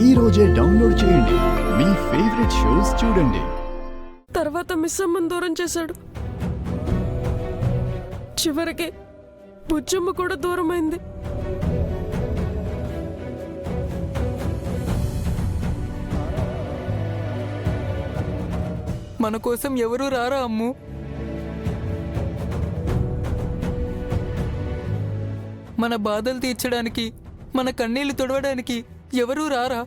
ఈ రోజే డౌన్లోడ్ చేయండి. మీ ఫేవరెట్ షోస్ చూడండి. తర్వాత మిస్ అమ్మని దూరం చేశాడు. చివరికి బుజ్జమ్మ కూడా దూరమైంది. మన కోసం ఎవరూ రారా అమ్ము? మన బాధలు తీర్చడానికి, మన కన్నీళ్లు తుడవడానికి ఎవరూ రారా?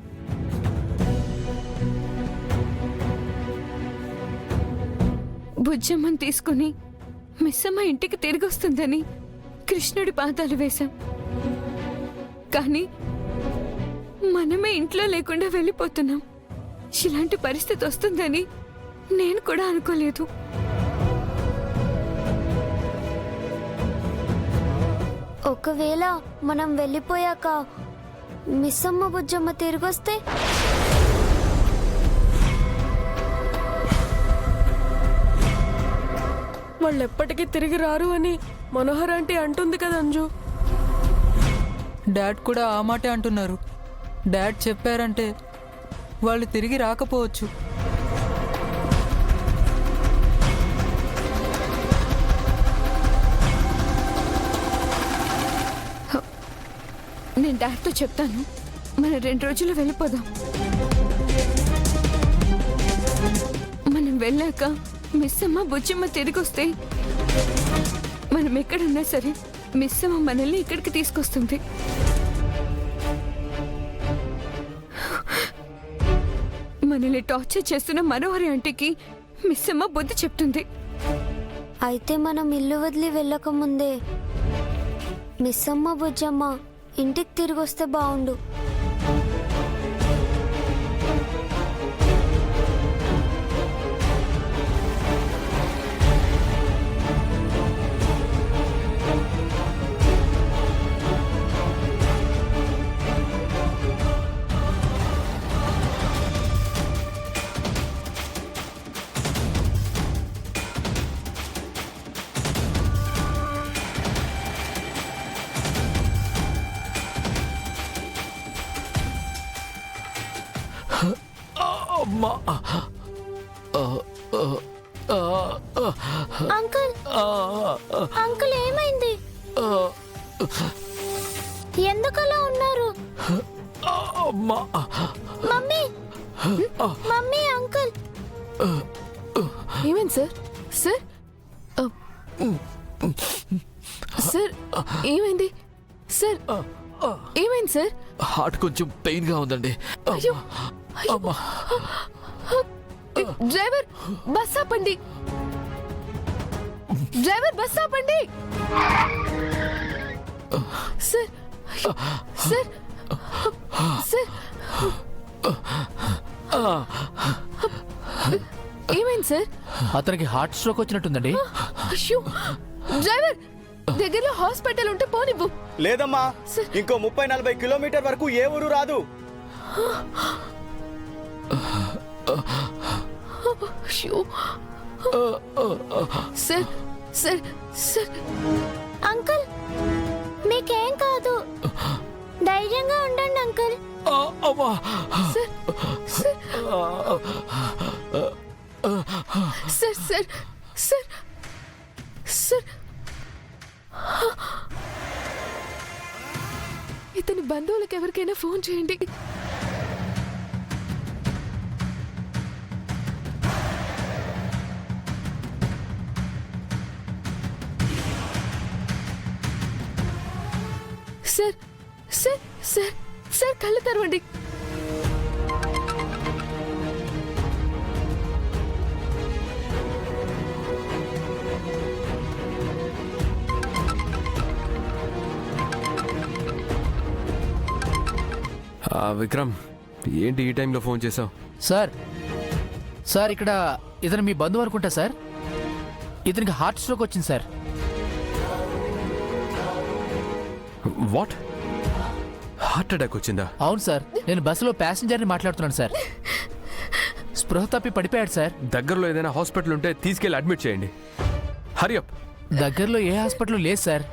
బుజ్జమ్మని తీసుకుని మిస్సమ్మ ఇంటికి తిరిగి వస్తుందని కృష్ణుడి పాదాలు వేశాం. కానీ మనమే ఇంట్లో లేకుండా వెళ్ళిపోతున్నాం. ఇలాంటి పరిస్థితి వస్తుందని నేను కూడా అనుకోలేదు. ఒకవేళ మనం వెళ్ళిపోయాక మిస్సమ్మ బుజ్జమ్మ తిరిగొస్తే వాళ్ళు ఎప్పటికీ తిరిగి రారు అని మనోహర్ ఆంటీ అంటుంది కదా అంజు. డాడ్ కూడా ఆ మాటే అంటున్నారు. డాడ్ చెప్పారంటే వాళ్ళు తిరిగి రాకపోవచ్చు. నేను డాడ్తో చెప్తాను, మన 2 రోజులు వెళ్ళిపోదాం. మనం వెళ్ళాక మిస్సమ్మ బుజ్జమ్మ తిరిగి వస్తే మనం ఎక్కడున్నా సరే మిస్సమ్మ మనల్ని ఇక్కడికి తీసుకొస్తుంది. మనల్ని టార్చర్ చేస్తున్న మనోహరి ఆంటీకి మిస్సమ్మ బుద్ధి చెప్తుంది. అయితే మనం ఇల్లు వదిలి వెళ్ళకముందే మిస్సమ్మ బుజ్జమ్మ ఇంటికి తిరిగి వస్తే బాగుండు. అంకుల్ అంకుల్ ఏమైంది? ఎందుకలా ఉన్నారు? మమ్మీ మమ్మీ అంకుల్ ఏమైంది సార్? సార్ సార్ ఏమైంది? సార్ ఏమైంది సార్? హార్ట్ కొంచెం పెయిన్ గా ఉందండి. అయ్యో డ్రైవర్ బస్ ఆపండి. డ్రైవర్ బస్ ఆపండి. సార్ సార్ సార్ ఏమైంది సార్? అతనికి హార్ట్ స్ట్రోక్ వచ్చినట్టుందండి. అయ్యో డ్రైవర్ దగ్గరలో హాస్పిటల్ ఉంటే పోనివ్వు. లేదమ్మా, ఇంకో 30-40 కిలోమీటర్ వరకు ఏ ఊరు రాదు. సార్ సార్ సార్ అంకుల్ మీకేం కాదు, ధైర్యంగా ఉండండి uncle. Sir sir sir sir sir ఇతని బంధువులకు ఎవరికైనా ఫోన్ చేయండి. సార్ సార్ సార్ సార్ కళ్ళు తెరవండి. విక్రమ్, ఏంటి ఈ టైంలో ఫోన్ చేసావు? సార్ సార్ ఇక్కడ ఇతను మీ బంధువు అనుకుంటా సార్. ఇతనికి హార్ట్ స్ట్రోక్ వచ్చింది సార్. వాట్? హార్ట్ అటాక్ వచ్చిందా? అవును సార్, నేను బస్సులో ప్యాసింజర్ని మాట్లాడుతున్నాను సార్. స్పృహ తప్పి పడిపోయాడు సార్. దగ్గరలో ఏదైనా హాస్పిటల్ ఉంటే తీసుకెళ్ళి అడ్మిట్ చేయండి. హరి అప్. దగ్గరలో ఏ హాస్పిటల్ లేదు సార్.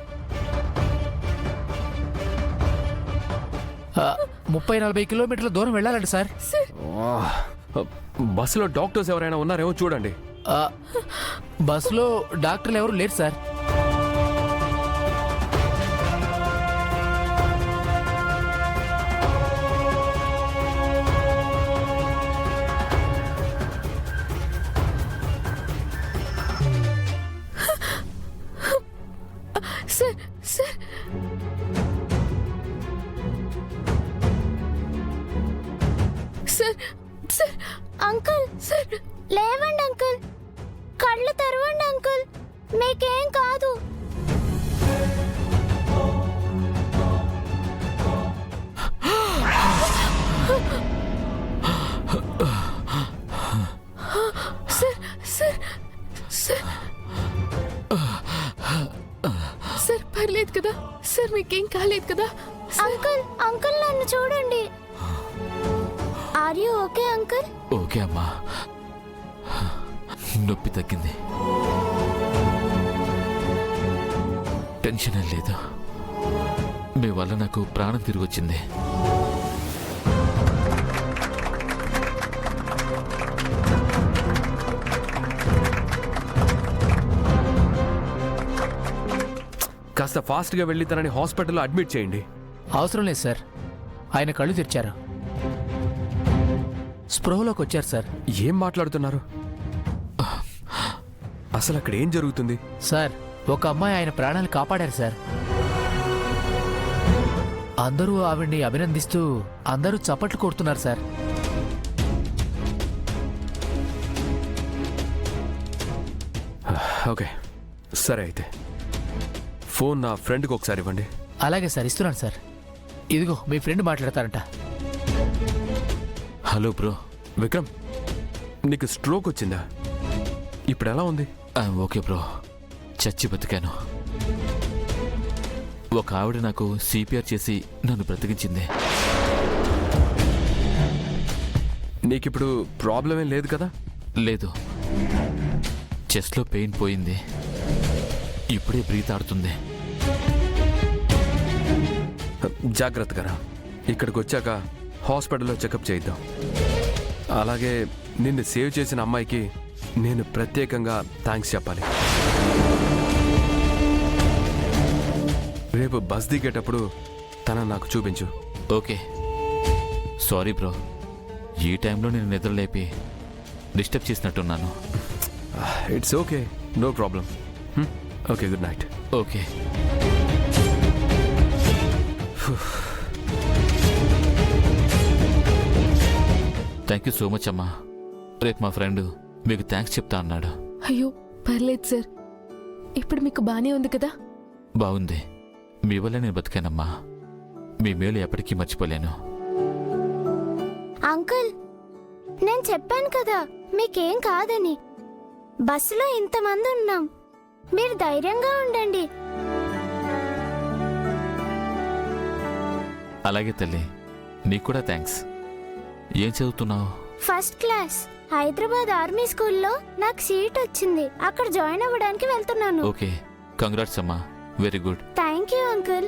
30-40 కిలోమీటర్ల దూరం వెళ్ళాలండి సార్. బస్సులో డాక్టర్స్ ఎవరైనా ఉన్నారేమో చూడండి. ఆ, బస్సులో డాక్టర్లు ఎవరు లేరు sir. Sir sir sir sir uncle sir లేవండి అంకుల్, కళ్ళు తెరవండి అంకుల్, మీకేం కాదు. సార్ సార్ సార్ సార్ పర్లేదు కదా సార్, మీకేం కాలేదు కదా? అంకుల్ అంకుల్ నన్ను చూడండి. Are you okay uncle? Okay అమ్మా, నొప్పి తగ్గింది, టెన్షన్ ఏం లేదు. మీ వల్ల నాకు ప్రాణం తిరిగి వచ్చింది. కాస్త ఫాస్ట్గా వెళ్ళి తనని హాస్పిటల్లో అడ్మిట్ చేయండి. అవసరం లేదు సార్, ఆయన కళ్ళు తెరిచారు, స్పృహలోకి వచ్చారు సార్. ఏం మాట్లాడుతున్నారు? అసలు అక్కడ ఏం జరుగుతుంది? సార్, ఒక అమ్మాయి ఆయన ప్రాణాలు కాపాడారు సార్. అందరూ ఆవిడ్ని అభినందిస్తూ అందరూ చప్పట్లు కొడుతున్నారు సార్. ఓకే సరే, అయితే ఫోన్ నా ఫ్రెండ్కి ఒకసారి ఇవ్వండి. అలాగే సార్, ఇస్తున్నాను సార్. ఇదిగో మీ ఫ్రెండ్ మాట్లాడతారంట. Hello bro. విక్రమ్, నీకు స్ట్రోక్ వచ్చిందా? ఇప్పుడు ఎలా ఉంది? ఐఎమ్ ఓకే బ్రో, చచ్చి బతికాను. ఒక ఆవిడ నాకు సిపిఆర్ చేసి నన్ను బ్రతికించింది. నీకిప్పుడు ప్రాబ్లం ఏం లేదు కదా? లేదు, చెస్ట్లో పెయిన్ పోయింది, ఇప్పుడే బ్రీత్ ఆడుతుంది. జాగ్రత్తగా రా. ఇక్కడికి వచ్చాక హాస్పిటల్లో చెకప్ చేయిద్దాం. అలాగే నిన్ను సేవ్ చేసిన అమ్మాయికి నేను ప్రత్యేకంగా థ్యాంక్స్ చెప్పాలి. రేపు బస్ దిగేటప్పుడు తనని నాకు చూపించు. ఓకే. సారీ బ్రో, ఈ టైంలో నేను నిద్ర లేపి డిస్టర్బ్ చేసినట్టున్నాను. It's okay, no problem. Okay, good night. Okay. Thank you so much అమ్మా. రేపు మా ఫ్రెండ్ మీకు థ్యాంక్స్ చెప్తా అన్నాడు. అయ్యో పర్లేదు సార్, ఇప్పుడు మీకు బానే ఉంది కదా? బాగుంది, మీ వల్ల నేను బతికానమ్మా. మీ మేలు ఎప్పటికీ మర్చిపోలేను. అంకుల్, నేను చెప్పాను కదా మీకేం కాదని. బస్సులో ఇంతమంది ఉన్నాం, మీరు ధైర్యంగా ఉండండి. అలాగే తల్లి, నీకు కూడా థ్యాంక్స్. ఏం చదువుతున్నావు? First class. హైదరాబాద్ ఆర్మీ స్కూల్లో నాకు సీట్ వచ్చింది, అక్కడ జాయిన్ అవ్వడానికి వెళ్తున్నాను. ఓకే, కంగ్రాట్స్ అమ్మా, very good. Thank you uncle.